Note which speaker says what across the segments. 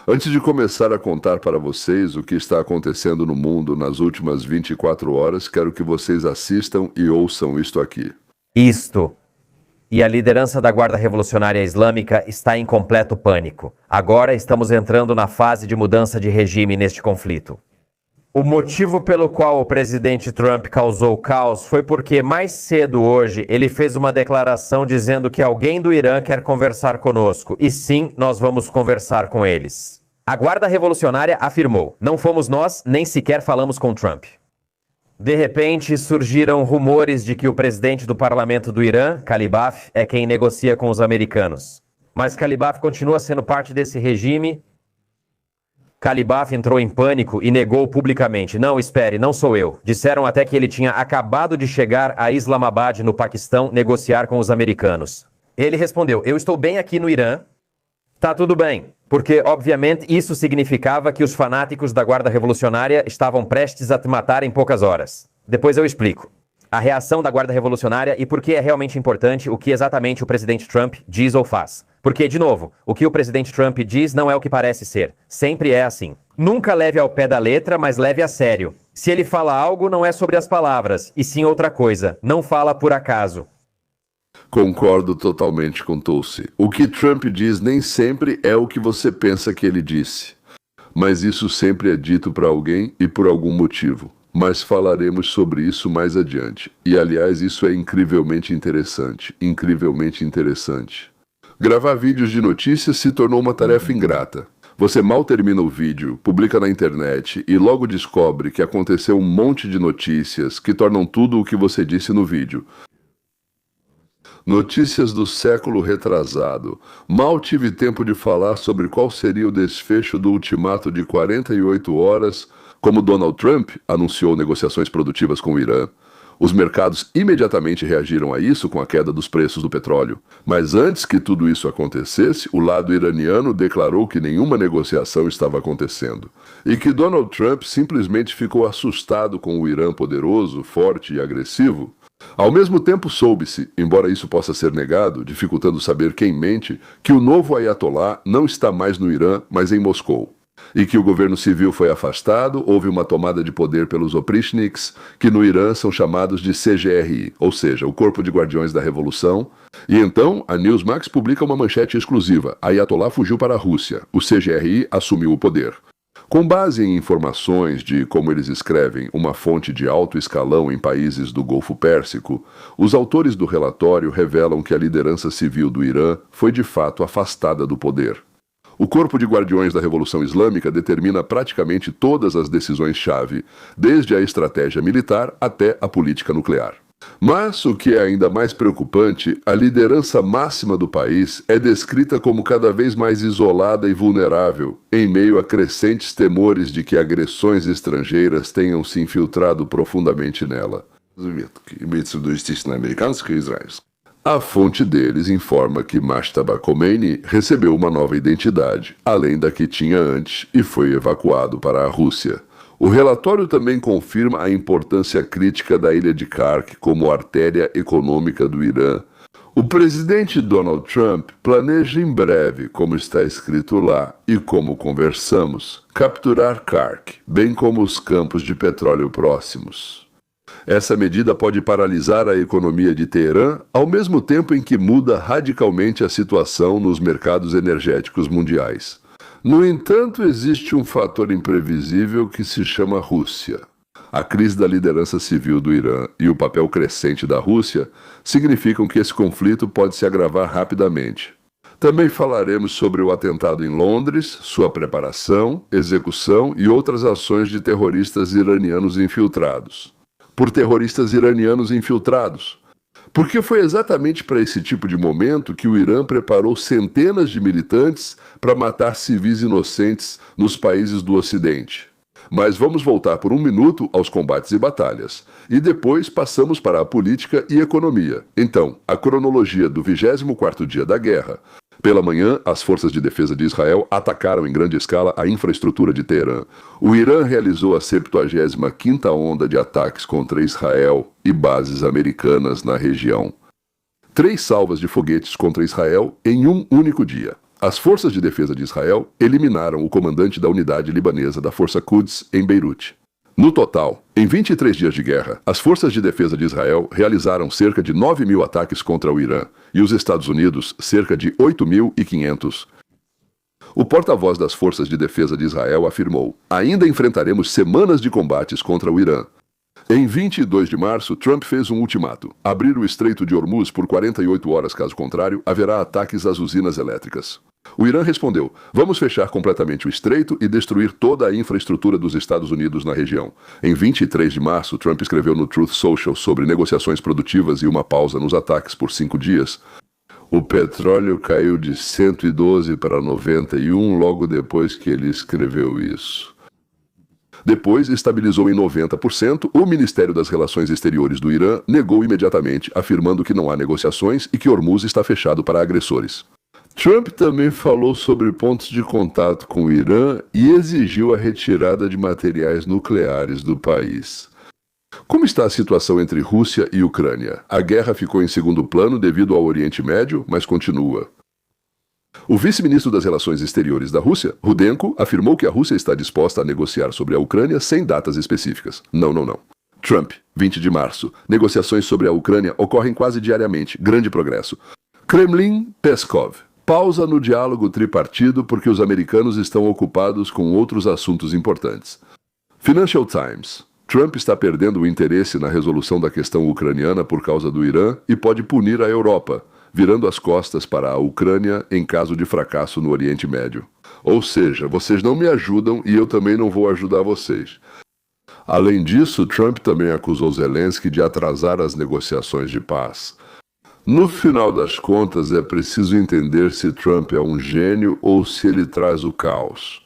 Speaker 1: Antes de começar a contar para vocês o que está acontecendo no mundo nas últimas 24 horas, quero que vocês assistam e ouçam isto aqui.
Speaker 2: Isto. E a liderança da Guarda Revolucionária Islâmica está em completo pânico. Agora estamos entrando na fase de mudança de regime neste conflito. O motivo pelo qual o presidente Trump causou caos foi porque mais cedo hoje ele fez uma declaração dizendo que alguém do Irã quer conversar conosco. E sim, nós vamos conversar com eles. A Guarda Revolucionária afirmou: não fomos nós, nem sequer falamos com Trump. De repente, surgiram rumores de que o presidente do parlamento do Irã, Calibaf, é quem negocia com os americanos. Mas Calibaf continua sendo parte desse regime. Calibaf entrou em pânico e negou publicamente: não, espere, não sou eu. Disseram até que ele tinha acabado de chegar a Islamabad, no Paquistão, negociar com os americanos. Ele respondeu: eu estou bem aqui no Irã. Tá tudo bem. Porque, obviamente, isso significava que os fanáticos da Guarda Revolucionária estavam prestes a te matar em poucas horas. Depois eu explico a reação da Guarda Revolucionária e por que é realmente importante o que exatamente o presidente Trump diz ou faz. Porque, de novo, o que o presidente Trump diz não é o que parece ser. Sempre é assim. Nunca leve ao pé da letra, mas leve a sério. Se ele fala algo, não é sobre as palavras, e sim outra coisa. Não fala por acaso.
Speaker 1: Concordo totalmente com Tulsi. O que Trump diz nem sempre é o que você pensa que ele disse. Mas isso sempre é dito para alguém e por algum motivo. Mas falaremos sobre isso mais adiante. E, aliás, isso é incrivelmente interessante. Incrivelmente interessante. Gravar vídeos de notícias se tornou uma tarefa ingrata. Você mal termina o vídeo, publica na internet e logo descobre que aconteceu um monte de notícias que tornam tudo o que você disse no vídeo. Notícias do século retrasado. Mal tive tempo de falar sobre qual seria o desfecho do ultimato de 48 horas, como Donald Trump anunciou negociações produtivas com o Irã. Os mercados imediatamente reagiram a isso com a queda dos preços do petróleo. Mas antes que tudo isso acontecesse, o lado iraniano declarou que nenhuma negociação estava acontecendo. E que Donald Trump simplesmente ficou assustado com o Irã poderoso, forte e agressivo. Ao mesmo tempo soube-se, embora isso possa ser negado, dificultando saber quem mente, que o novo Ayatollah não está mais no Irã, mas em Moscou. E que o governo civil foi afastado, houve uma tomada de poder pelos oprichniks, que no Irã são chamados de CGRI, ou seja, o Corpo de Guardiões da Revolução. E então, a Newsmax publica uma manchete exclusiva: Ayatollah fugiu para a Rússia, o CGRI assumiu o poder. Com base em informações de, como eles escrevem, uma fonte de alto escalão em países do Golfo Pérsico, os autores do relatório revelam que a liderança civil do Irã foi de fato afastada do poder. O Corpo de Guardiões da Revolução Islâmica determina praticamente todas as decisões-chave, desde a estratégia militar até a política nuclear. Mas, o que é ainda mais preocupante, a liderança máxima do país é descrita como cada vez mais isolada e vulnerável, em meio a crescentes temores de que agressões estrangeiras tenham se infiltrado profundamente nela. A fonte deles informa que Mojtaba Khomeini recebeu uma nova identidade, além da que tinha antes, e foi evacuado para a Rússia. O relatório também confirma a importância crítica da ilha de Kark como artéria econômica do Irã. O presidente Donald Trump planeja em breve, como está escrito lá e como conversamos, capturar Kark, bem como os campos de petróleo próximos. Essa medida pode paralisar a economia de Teherã, ao mesmo tempo em que muda radicalmente a situação nos mercados energéticos mundiais. No entanto, existe um fator imprevisível que se chama Rússia. A crise da liderança civil do Irã e o papel crescente da Rússia significam que esse conflito pode se agravar rapidamente. Também falaremos sobre o atentado em Londres, sua preparação, execução e outras ações de terroristas iranianos infiltrados. Por terroristas iranianos infiltrados. Porque foi exatamente para esse tipo de momento que o Irã preparou centenas de militantes para matar civis inocentes nos países do Ocidente. Mas vamos voltar por um minuto aos combates e batalhas. E depois passamos para a política e economia. Então, a cronologia do 24º dia da guerra. Pela manhã, as forças de defesa de Israel atacaram em grande escala a infraestrutura de Teherã. O Irã realizou a 75ª onda de ataques contra Israel e bases americanas na região. 3 salvas de foguetes contra Israel em um único dia. as forças de defesa de Israel eliminaram o comandante da unidade libanesa da Força Quds em Beirute. No total, em 23 dias de guerra, as forças de defesa de Israel realizaram cerca de 9.000 ataques contra o Irã e os Estados Unidos cerca de 8.500. O porta-voz das forças de defesa de Israel afirmou: ainda enfrentaremos semanas de combates contra o Irã. Em 22 de março, Trump fez um ultimato: abrir o Estreito de Hormuz por 48 horas, caso contrário, haverá ataques às usinas elétricas. O Irã respondeu: vamos fechar completamente o estreito e destruir toda a infraestrutura dos Estados Unidos na região. Em 23 de março, Trump escreveu no Truth Social sobre negociações produtivas e uma pausa nos ataques por 5 dias. O petróleo caiu de 112 para 91 logo depois que ele escreveu isso. Depois, estabilizou em 90%, o Ministério das Relações Exteriores do Irã negou imediatamente, afirmando que não há negociações e que Hormuz está fechado para agressores. Trump também falou sobre pontos de contato com o Irã e exigiu a retirada de materiais nucleares do país. Como está a situação entre Rússia e Ucrânia? A guerra ficou em segundo plano devido ao Oriente Médio, mas continua. O vice-ministro das Relações Exteriores da Rússia, Rudenko, afirmou que a Rússia está disposta a negociar sobre a Ucrânia sem datas específicas. Não. Trump, 20 de março. Negociações sobre a Ucrânia ocorrem quase diariamente. Grande progresso. Kremlin, Peskov. Pausa no diálogo tripartido porque os americanos estão ocupados com outros assuntos importantes. Financial Times. Trump está perdendo o interesse na resolução da questão ucraniana por causa do Irã e pode punir a Europa, virando as costas para a Ucrânia em caso de fracasso no Oriente Médio. Ou seja, vocês não me ajudam e eu também não vou ajudar vocês. Além disso, Trump também acusou Zelensky de atrasar as negociações de paz. No final das contas, é preciso entender se Trump é um gênio ou se ele traz o caos.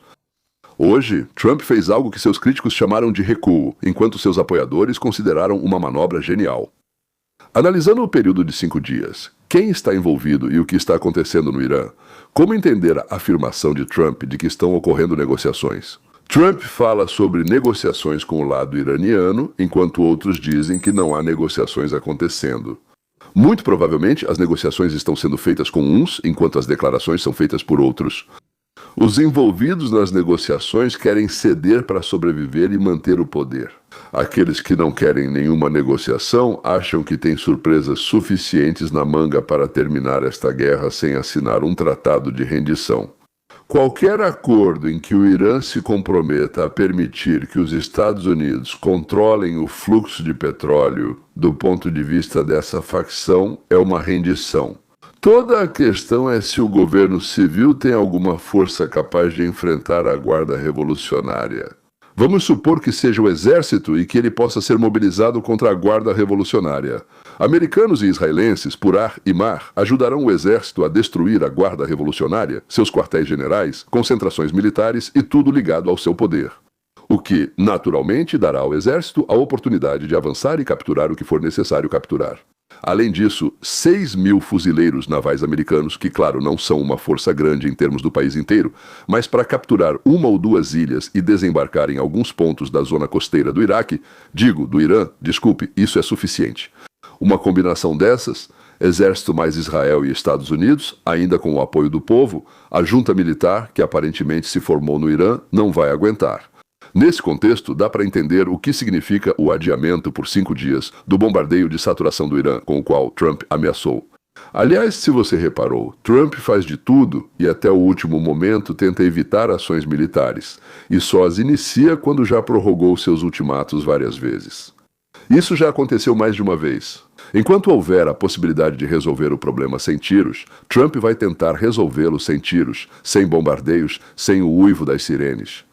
Speaker 1: Hoje, Trump fez algo que seus críticos chamaram de recuo, enquanto seus apoiadores consideraram uma manobra genial. Analisando o período de 5 dias, quem está envolvido e o que está acontecendo no Irã? Como entender a afirmação de Trump de que estão ocorrendo negociações? Trump fala sobre negociações com o lado iraniano, enquanto outros dizem que não há negociações acontecendo. Muito provavelmente, as negociações estão sendo feitas com uns, enquanto as declarações são feitas por outros. Os envolvidos nas negociações querem ceder para sobreviver e manter o poder. Aqueles que não querem nenhuma negociação acham que têm surpresas suficientes na manga para terminar esta guerra sem assinar um tratado de rendição. Qualquer acordo em que o Irã se comprometa a permitir que os Estados Unidos controlem o fluxo de petróleo do ponto de vista dessa facção é uma rendição. Toda a questão é se o governo civil tem alguma força capaz de enfrentar a Guarda Revolucionária. Vamos supor que seja o exército e que ele possa ser mobilizado contra a Guarda Revolucionária. Americanos e israelenses, por ar e mar, ajudarão o exército a destruir a Guarda Revolucionária, seus quartéis generais, concentrações militares e tudo ligado ao seu poder. O que, naturalmente, dará ao exército a oportunidade de avançar e capturar o que for necessário capturar. Além disso, 6.000 fuzileiros navais americanos, que claro não são uma força grande em termos do país inteiro, mas para capturar uma ou duas ilhas e desembarcar em alguns pontos da zona costeira do Iraque, do Irã, isso é suficiente. Uma combinação dessas, exército mais Israel e Estados Unidos, ainda com o apoio do povo, a junta militar, que aparentemente se formou no Irã, não vai aguentar. Nesse contexto, dá para entender o que significa o adiamento por 5 dias do bombardeio de saturação do Irã, com o qual Trump ameaçou. Aliás, se você reparou, Trump faz de tudo e até o último momento tenta evitar ações militares, e só as inicia quando já prorrogou seus ultimatos várias vezes. Isso já aconteceu mais de uma vez. Enquanto houver a possibilidade de resolver o problema sem tiros, Trump vai tentar resolvê-lo sem tiros, sem bombardeios, sem o uivo das sirenes.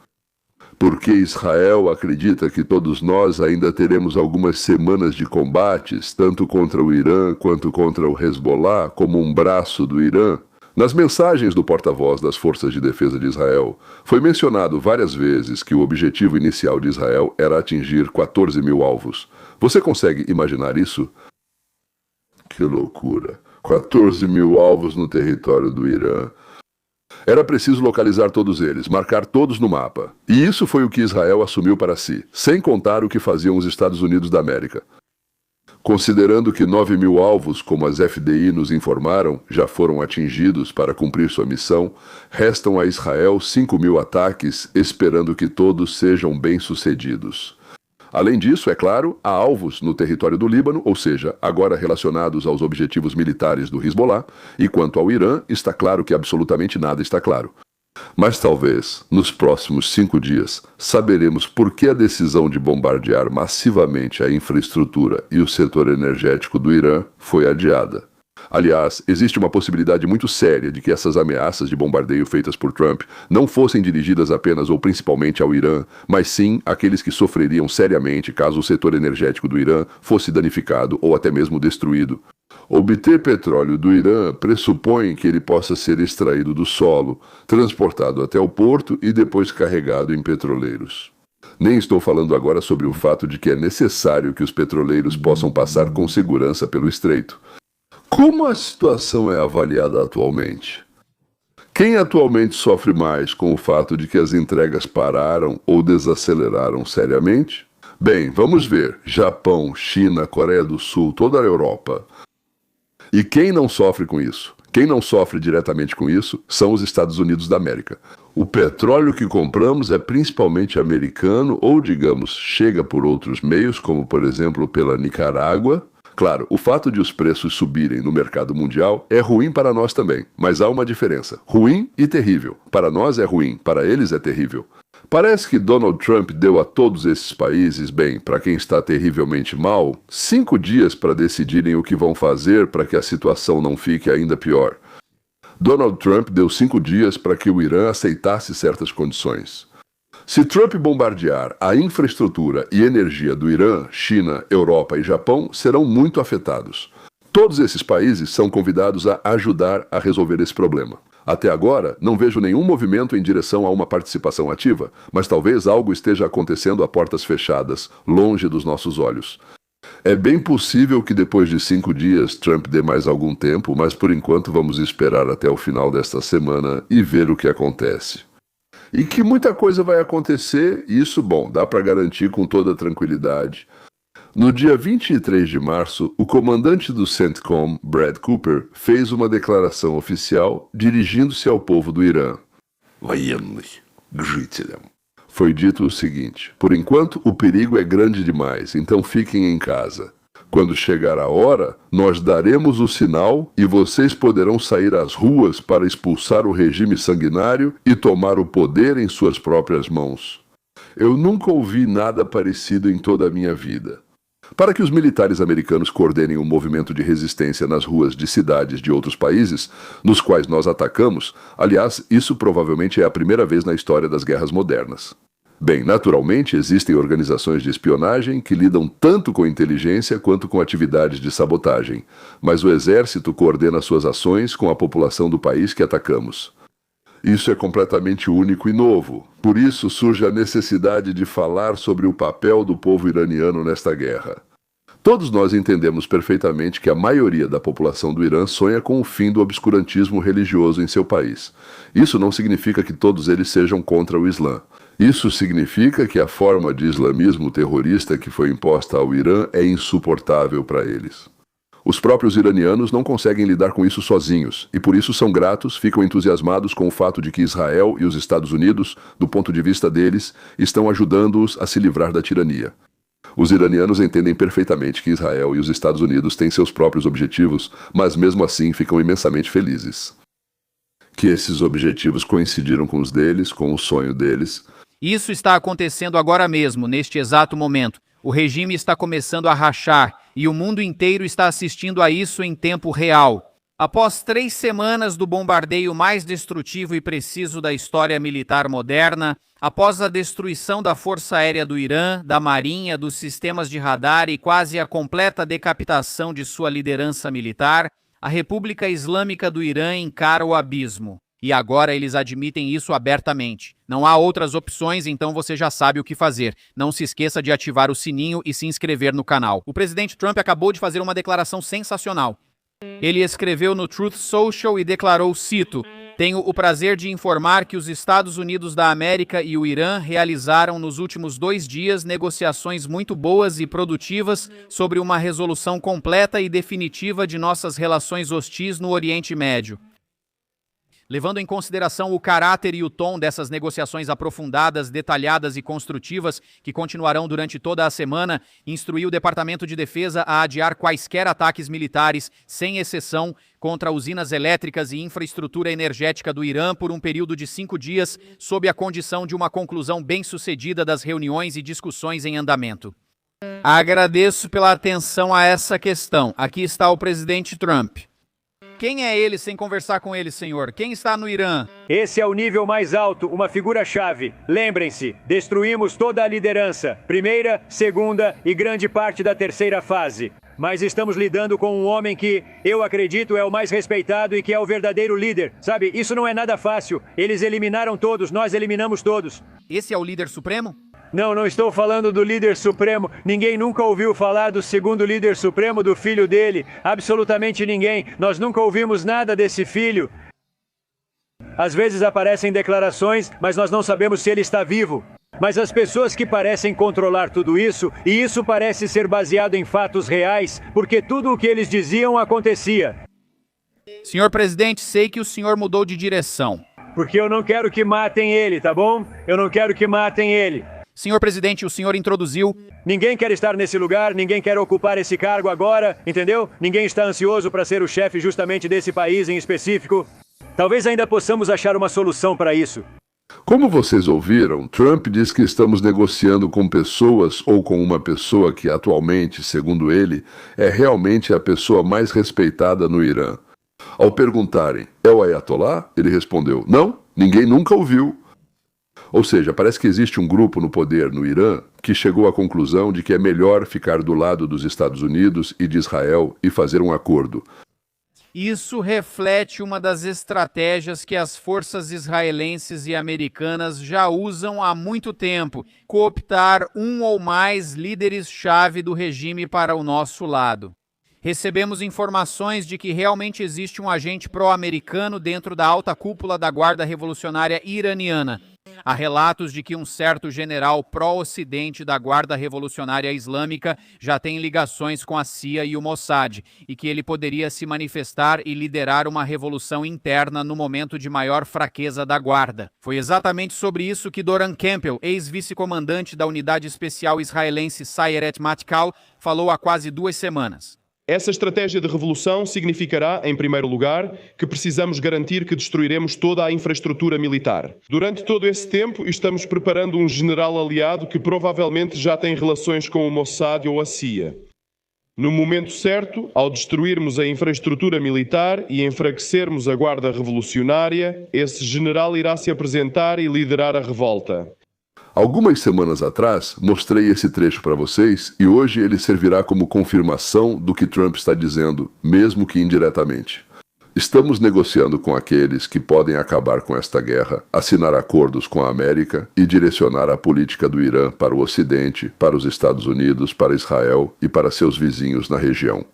Speaker 1: Porque Israel acredita que todos nós ainda teremos algumas semanas de combates, tanto contra o Irã quanto contra o Hezbollah, como um braço do Irã. Nas mensagens do porta-voz das Forças de Defesa de Israel, foi mencionado várias vezes que o objetivo inicial de Israel era atingir 14.000 alvos. Você consegue imaginar isso? Que loucura! 14.000 alvos no território do Irã. Era preciso localizar todos eles, marcar todos no mapa. E isso foi o que Israel assumiu para si, sem contar o que faziam os Estados Unidos da América. Considerando que 9.000 alvos, como as FDI nos informaram, já foram atingidos para cumprir sua missão, restam a Israel 5.000 ataques, esperando que todos sejam bem-sucedidos. Além disso, é claro, há alvos no território do Líbano, ou seja, agora relacionados aos objetivos militares do Hezbollah, e quanto ao Irã, está claro que absolutamente nada está claro. Mas talvez, nos próximos 5 dias, saberemos por que a decisão de bombardear massivamente a infraestrutura e o setor energético do Irã foi adiada. Aliás, existe uma possibilidade muito séria de que essas ameaças de bombardeio feitas por Trump não fossem dirigidas apenas ou principalmente ao Irã, mas sim àqueles que sofreriam seriamente caso o setor energético do Irã fosse danificado ou até mesmo destruído. Obter petróleo do Irã pressupõe que ele possa ser extraído do solo, transportado até o porto e depois carregado em petroleiros. Nem estou falando agora sobre o fato de que é necessário que os petroleiros possam passar com segurança pelo estreito. Como a situação é avaliada atualmente? Quem atualmente sofre mais com o fato de que as entregas pararam ou desaceleraram seriamente? Bem, vamos ver. Japão, China, Coreia do Sul, toda a Europa. E quem não sofre com isso? Quem não sofre diretamente com isso são os Estados Unidos da América. O petróleo que compramos é principalmente americano ou, digamos, chega por outros meios, como por exemplo pela Nicarágua. Claro, o fato de os preços subirem no mercado mundial é ruim para nós também, mas há uma diferença. Ruim e terrível. Para nós é ruim, para eles é terrível. Parece que Donald Trump deu a todos esses países, bem, para quem está terrivelmente mal, 5 dias para decidirem o que vão fazer para que a situação não fique ainda pior. Donald Trump deu 5 dias para que o Irã aceitasse certas condições. Se Trump bombardear a infraestrutura e energia do Irã, China, Europa e Japão, serão muito afetados. Todos esses países são convidados a ajudar a resolver esse problema. Até agora, não vejo nenhum movimento em direção a uma participação ativa, mas talvez algo esteja acontecendo a portas fechadas, longe dos nossos olhos. É bem possível que depois de 5 dias Trump dê mais algum tempo, mas por enquanto vamos esperar até o final desta semana e ver o que acontece. E que muita coisa vai acontecer, isso, bom, dá para garantir com toda tranquilidade. No dia 23 de março, o comandante do CENTCOM, Brad Cooper, fez uma declaração oficial dirigindo-se ao povo do Irã. Foi dito o seguinte: por enquanto o perigo é grande demais, então fiquem em casa. Quando chegar a hora, nós daremos o sinal e vocês poderão sair às ruas para expulsar o regime sanguinário e tomar o poder em suas próprias mãos. Eu nunca ouvi nada parecido em toda a minha vida. Para que os militares americanos coordenem um movimento de resistência nas ruas de cidades de outros países, nos quais nós atacamos, aliás, isso provavelmente é a primeira vez na história das guerras modernas. Bem, naturalmente, existem organizações de espionagem que lidam tanto com inteligência quanto com atividades de sabotagem, mas o exército coordena suas ações com a população do país que atacamos. Isso é completamente único e novo. Por isso surge a necessidade de falar sobre o papel do povo iraniano nesta guerra. Todos nós entendemos perfeitamente que a maioria da população do Irã sonha com o fim do obscurantismo religioso em seu país. Isso não significa que todos eles sejam contra o Islã. Isso significa que a forma de islamismo terrorista que foi imposta ao Irã é insuportável para eles. Os próprios iranianos não conseguem lidar com isso sozinhos, e por isso são gratos, ficam entusiasmados com o fato de que Israel e os Estados Unidos, do ponto de vista deles, estão ajudando-os a se livrar da tirania. Os iranianos entendem perfeitamente que Israel e os Estados Unidos têm seus próprios objetivos, mas mesmo assim ficam imensamente felizes. Que esses objetivos coincidiram com os deles, com o sonho deles.
Speaker 3: Isso está acontecendo agora mesmo, neste exato momento. O regime está começando a rachar e o mundo inteiro está assistindo a isso em tempo real. Após 3 semanas do bombardeio mais destrutivo e preciso da história militar moderna, após a destruição da Força Aérea do Irã, da Marinha, dos sistemas de radar e quase a completa decapitação de sua liderança militar, a República Islâmica do Irã encara o abismo. E agora eles admitem isso abertamente. Não há outras opções, então você já sabe o que fazer. Não se esqueça de ativar o sininho e se inscrever no canal. O presidente Trump acabou de fazer uma declaração sensacional. Ele escreveu no Truth Social e declarou, cito, Tenho o prazer de informar que os Estados Unidos da América e o Irã realizaram nos últimos 2 dias negociações muito boas e produtivas sobre uma resolução completa e definitiva de nossas relações hostis no Oriente Médio. Levando em consideração o caráter e o tom dessas negociações aprofundadas, detalhadas e construtivas, que continuarão durante toda a semana, instruí o Departamento de Defesa a adiar quaisquer ataques militares, sem exceção, contra usinas elétricas e infraestrutura energética do Irã por um período de 5 dias, sob a condição de uma conclusão bem-sucedida das reuniões e discussões em andamento. Agradeço pela atenção a essa questão. Aqui está o presidente Trump. Quem é ele sem conversar com ele, senhor? Quem está no Irã?
Speaker 4: Esse é o nível mais alto, uma figura-chave. Lembrem-se, destruímos toda a liderança. Primeira, segunda e grande parte da terceira fase. Mas estamos lidando com um homem que, eu acredito, é o mais respeitado e que é o verdadeiro líder. Sabe, isso não é nada fácil. Eles eliminaram todos, nós eliminamos todos.
Speaker 3: Esse é o líder supremo?
Speaker 4: Não estou falando do líder supremo. Ninguém nunca ouviu falar do segundo líder supremo, do filho dele. Absolutamente ninguém. Nós nunca ouvimos nada desse filho. Às vezes aparecem declarações, mas nós não sabemos se ele está vivo. Mas as pessoas que parecem controlar tudo isso, e isso parece ser baseado em fatos reais, porque tudo o que eles diziam acontecia.
Speaker 3: Senhor presidente, sei que o senhor mudou de direção.
Speaker 4: Porque eu não quero que matem ele, tá bom? Eu não quero que matem ele.
Speaker 3: Senhor presidente, o senhor introduziu...
Speaker 4: Ninguém quer estar nesse lugar, ninguém quer ocupar esse cargo agora, entendeu? Ninguém está ansioso para ser o chefe justamente desse país em específico. Talvez ainda possamos achar uma solução para isso.
Speaker 1: Como vocês ouviram, Trump diz que estamos negociando com pessoas ou com uma pessoa que atualmente, segundo ele, é realmente a pessoa mais respeitada no Irã. Ao perguntarem, é o Ayatollah? Ele respondeu, não, ninguém nunca ouviu. Ou seja, parece que existe um grupo no poder no Irã que chegou à conclusão de que é melhor ficar do lado dos Estados Unidos e de Israel e fazer um acordo.
Speaker 3: Isso reflete uma das estratégias que as forças israelenses e americanas já usam há muito tempo: cooptar um ou mais líderes-chave do regime para o nosso lado. Recebemos informações de que realmente existe um agente pró-americano dentro da alta cúpula da Guarda Revolucionária Iraniana. Há relatos de que um certo general pró-ocidente da Guarda Revolucionária Islâmica já tem ligações com a CIA e o Mossad, e que ele poderia se manifestar e liderar uma revolução interna no momento de maior fraqueza da Guarda. Foi exatamente sobre isso que Doran Campbell, ex-vice-comandante da unidade especial israelense Sayeret Matkal, falou há quase 2 semanas.
Speaker 5: Essa estratégia de revolução significará, em primeiro lugar, que precisamos garantir que destruiremos toda a infraestrutura militar. Durante todo esse tempo, estamos preparando um general aliado que provavelmente já tem relações com o Mossad ou a CIA. No momento certo, ao destruirmos a infraestrutura militar e enfraquecermos a Guarda Revolucionária, esse general irá se apresentar e liderar a revolta.
Speaker 1: Algumas semanas atrás, mostrei esse trecho para vocês e hoje ele servirá como confirmação do que Trump está dizendo, mesmo que indiretamente. Estamos negociando com aqueles que podem acabar com esta guerra, assinar acordos com a América e direcionar a política do Irã para o Ocidente, para os Estados Unidos, para Israel e para seus vizinhos na região.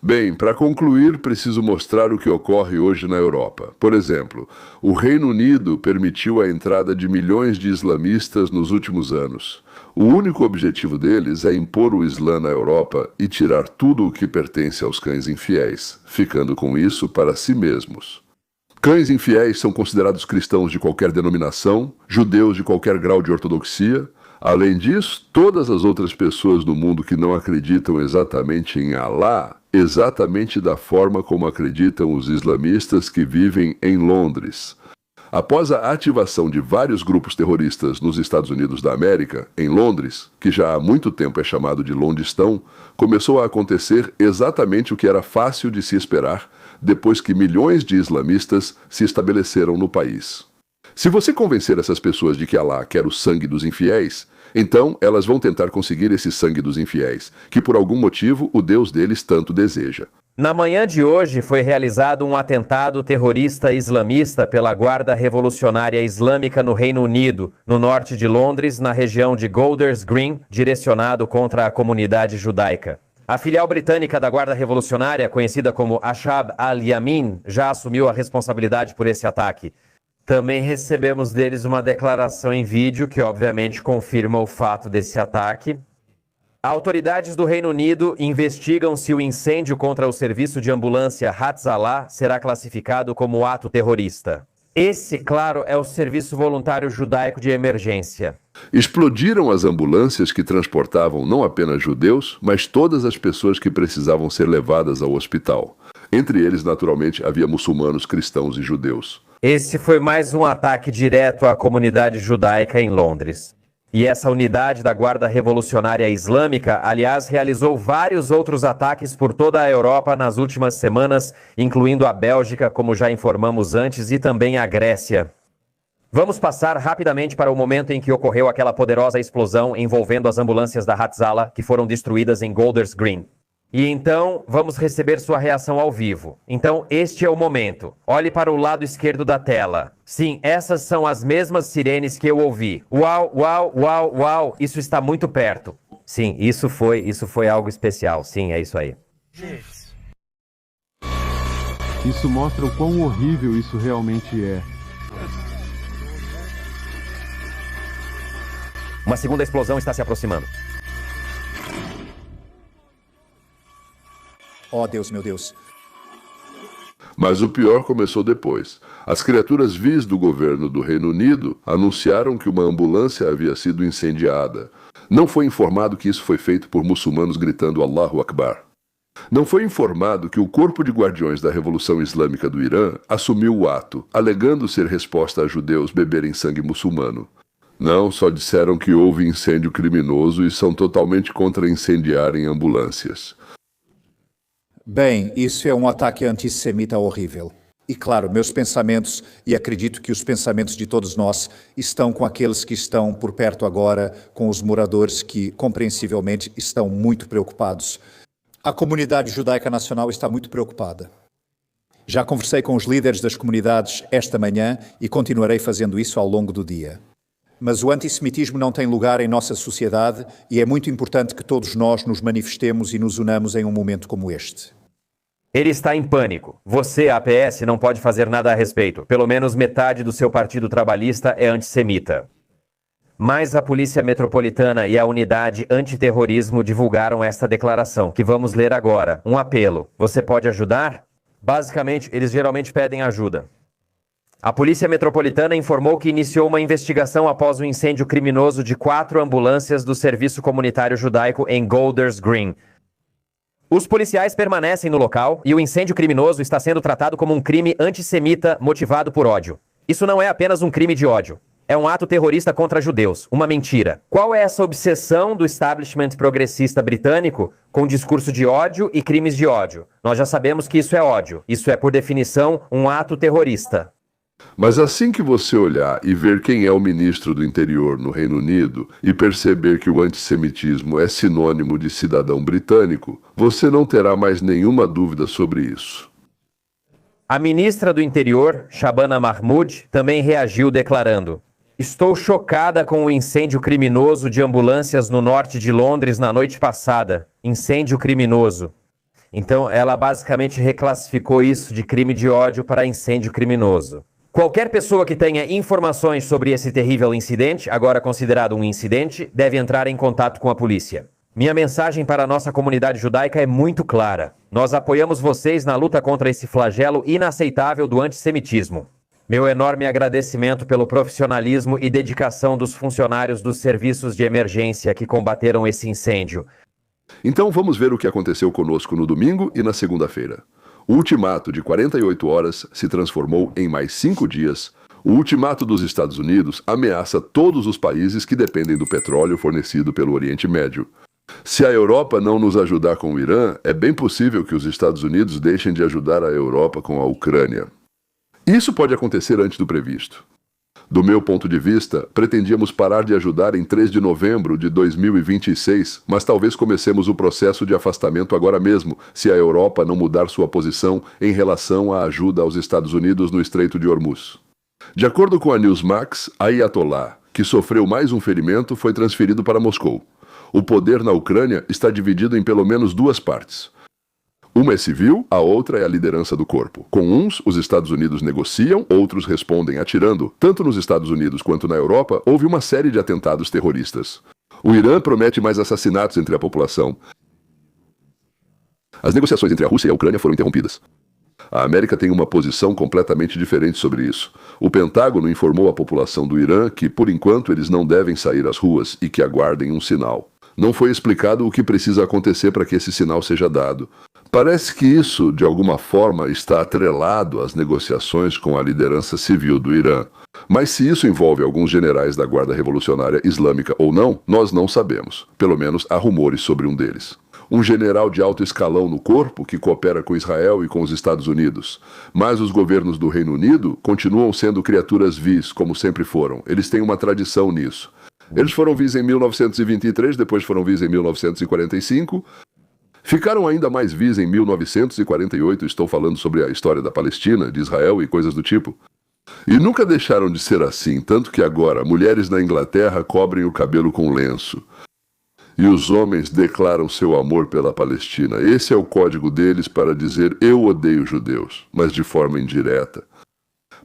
Speaker 1: Bem, para concluir, preciso mostrar o que ocorre hoje na Europa. Por exemplo, o Reino Unido permitiu a entrada de milhões de islamistas nos últimos anos. O único objetivo deles é impor o Islã na Europa e tirar tudo o que pertence aos cães infiéis, ficando com isso para si mesmos. Cães infiéis são considerados cristãos de qualquer denominação, judeus de qualquer grau de ortodoxia. Além disso, todas as outras pessoas no mundo que não acreditam exatamente em Alá, exatamente da forma como acreditam os islamistas que vivem em Londres. Após a ativação de vários grupos terroristas nos Estados Unidos da América, em Londres, que já há muito tempo é chamado de Londristão, começou a acontecer exatamente o que era fácil de se esperar depois que milhões de islamistas se estabeleceram no país. Se você convencer essas pessoas de que Alá quer o sangue dos infiéis, então elas vão tentar conseguir esse sangue dos infiéis, que por algum motivo o Deus deles tanto deseja.
Speaker 2: Na manhã de hoje foi realizado um atentado terrorista islamista pela Guarda Revolucionária Islâmica no Reino Unido, no norte de Londres, na região de Golders Green, direcionado contra a comunidade judaica. A filial britânica da Guarda Revolucionária, conhecida como Ashab al-Yamin, já assumiu a responsabilidade por esse ataque. Também recebemos deles uma declaração em vídeo que obviamente confirma o fato desse ataque. Autoridades do Reino Unido investigam se o incêndio contra o serviço de ambulância Hatzalah será classificado como ato terrorista. Esse, claro, é o Serviço Voluntário Judaico de Emergência.
Speaker 1: Explodiram as ambulâncias que transportavam não apenas judeus, mas todas as pessoas que precisavam ser levadas ao hospital. Entre eles, naturalmente, havia muçulmanos, cristãos e judeus.
Speaker 2: Esse foi mais um ataque direto à comunidade judaica em Londres. E essa unidade da Guarda Revolucionária Islâmica, aliás, realizou vários outros ataques por toda a Europa nas últimas semanas, incluindo a Bélgica, como já informamos antes, e também a Grécia. Vamos passar rapidamente para o momento em que ocorreu aquela poderosa explosão envolvendo as ambulâncias da Hatzalah, que foram destruídas em Golders Green. E então, vamos receber sua reação ao vivo. Então, este é o momento. Olhe para o lado esquerdo da tela. Sim, essas são as mesmas sirenes que eu ouvi. Uau, uau, uau, uau. Isso está muito perto. Sim, isso foi algo especial. Sim, é isso aí.
Speaker 6: Isso mostra o quão horrível isso realmente é.
Speaker 2: Uma segunda explosão está se aproximando.
Speaker 7: Oh, Deus, meu Deus.
Speaker 1: Mas o pior começou depois. As criaturas vis do governo do Reino Unido anunciaram que uma ambulância havia sido incendiada. Não foi informado que isso foi feito por muçulmanos gritando Allahu Akbar. Não foi informado que o Corpo de Guardiões da Revolução Islâmica do Irã assumiu o ato, alegando ser resposta a judeus beberem sangue muçulmano. Não, só disseram que houve incêndio criminoso e são totalmente contra incendiar em ambulâncias.
Speaker 7: Bem, isso é um ataque antissemita horrível. E claro, meus pensamentos, e acredito que os pensamentos de todos nós, estão com aqueles que estão por perto agora, com os moradores que, compreensivelmente, estão muito preocupados. A comunidade judaica nacional está muito preocupada. Já conversei com os líderes das comunidades esta manhã e continuarei fazendo isso ao longo do dia. Mas o antissemitismo não tem lugar em nossa sociedade e é muito importante que todos nós nos manifestemos e nos unamos em um momento como este.
Speaker 2: Ele está em pânico. Você, APS, não pode fazer nada a respeito. Pelo menos metade do seu partido trabalhista é antissemita. Mas a Polícia Metropolitana e a Unidade Antiterrorismo divulgaram esta declaração, que vamos ler agora. Um apelo. Você pode ajudar? Basicamente, eles geralmente pedem ajuda. A Polícia Metropolitana informou que iniciou uma investigação após o incêndio criminoso de 4 ambulâncias do Serviço Comunitário Judaico em Golders Green. Os policiais permanecem no local e o incêndio criminoso está sendo tratado como um crime antissemita motivado por ódio. Isso não é apenas um crime de ódio. É um ato terrorista contra judeus. Uma mentira. Qual é essa obsessão do establishment progressista britânico com discurso de ódio e crimes de ódio? Nós já sabemos que isso é ódio. Isso é, por definição, um ato terrorista.
Speaker 1: Mas assim que você olhar e ver quem é o ministro do interior no Reino Unido e perceber que o antissemitismo é sinônimo de cidadão britânico, você não terá mais nenhuma dúvida sobre isso.
Speaker 2: A ministra do interior, Shabana Mahmood, também reagiu declarando: "Estou chocada com o incêndio criminoso de ambulâncias no norte de Londres na noite passada. Incêndio criminoso." Então ela basicamente reclassificou isso de crime de ódio para incêndio criminoso. Qualquer pessoa que tenha informações sobre esse terrível incidente, agora considerado um incidente, deve entrar em contato com a polícia. Minha mensagem para a nossa comunidade judaica é muito clara. Nós apoiamos vocês na luta contra esse flagelo inaceitável do antissemitismo. Meu enorme agradecimento pelo profissionalismo e dedicação dos funcionários dos serviços de emergência que combateram esse incêndio.
Speaker 1: Então vamos ver o que aconteceu conosco no domingo e na segunda-feira. O ultimato de 48 horas se transformou em mais 5 dias. O ultimato dos Estados Unidos ameaça todos os países que dependem do petróleo fornecido pelo Oriente Médio. Se a Europa não nos ajudar com o Irã, é bem possível que os Estados Unidos deixem de ajudar a Europa com a Ucrânia. Isso pode acontecer antes do previsto. Do meu ponto de vista, pretendíamos parar de ajudar em 3 de novembro de 2026, mas talvez comecemos o processo de afastamento agora mesmo, se a Europa não mudar sua posição em relação à ajuda aos Estados Unidos no Estreito de Hormuz. De acordo com a Newsmax, Ayatollah, que sofreu mais um ferimento, foi transferido para Moscou. O poder na Ucrânia está dividido em pelo menos duas partes. Uma é civil, a outra é a liderança do corpo. Com uns, os Estados Unidos negociam, outros respondem atirando. Tanto nos Estados Unidos quanto na Europa, houve uma série de atentados terroristas. O Irã promete mais assassinatos entre a população. As negociações entre a Rússia e a Ucrânia foram interrompidas. A América tem uma posição completamente diferente sobre isso. O Pentágono informou a população do Irã que, por enquanto, eles não devem sair às ruas e que aguardem um sinal. Não foi explicado o que precisa acontecer para que esse sinal seja dado. Parece que isso, de alguma forma, está atrelado às negociações com a liderança civil do Irã. Mas se isso envolve alguns generais da Guarda Revolucionária Islâmica ou não, nós não sabemos. Pelo menos há rumores sobre um deles. Um general de alto escalão no corpo que coopera com Israel e com os Estados Unidos. Mas os governos do Reino Unido continuam sendo criaturas vis, como sempre foram. Eles têm uma tradição nisso. Eles foram vis em 1923, depois foram vis em 1945. Ficaram ainda mais vis em 1948, estou falando sobre a história da Palestina, de Israel e coisas do tipo. E nunca deixaram de ser assim, tanto que agora mulheres na Inglaterra cobrem o cabelo com lenço. E os homens declaram seu amor pela Palestina. Esse é o código deles para dizer eu odeio judeus, mas de forma indireta.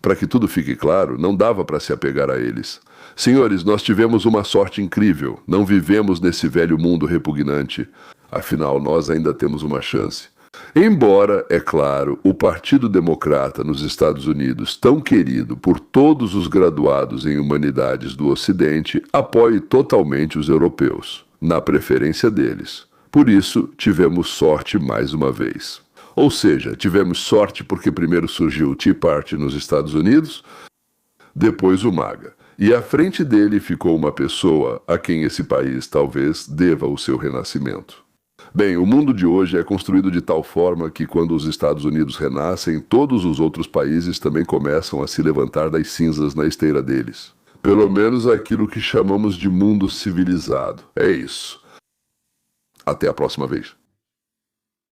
Speaker 1: Para que tudo fique claro, não dava para se apegar a eles. Senhores, nós tivemos uma sorte incrível. Não vivemos nesse velho mundo repugnante. Afinal, nós ainda temos uma chance. Embora, é claro, o Partido Democrata nos Estados Unidos, tão querido por todos os graduados em humanidades do Ocidente, apoie totalmente os europeus, na preferência deles. Por isso, tivemos sorte mais uma vez. Ou seja, tivemos sorte porque primeiro surgiu o Tea Party nos Estados Unidos, depois o MAGA. E à frente dele ficou uma pessoa a quem esse país talvez deva o seu renascimento. Bem, o mundo de hoje é construído de tal forma que quando os Estados Unidos renascem, todos os outros países também começam a se levantar das cinzas na esteira deles. Pelo menos aquilo que chamamos de mundo civilizado. É isso. Até a próxima vez.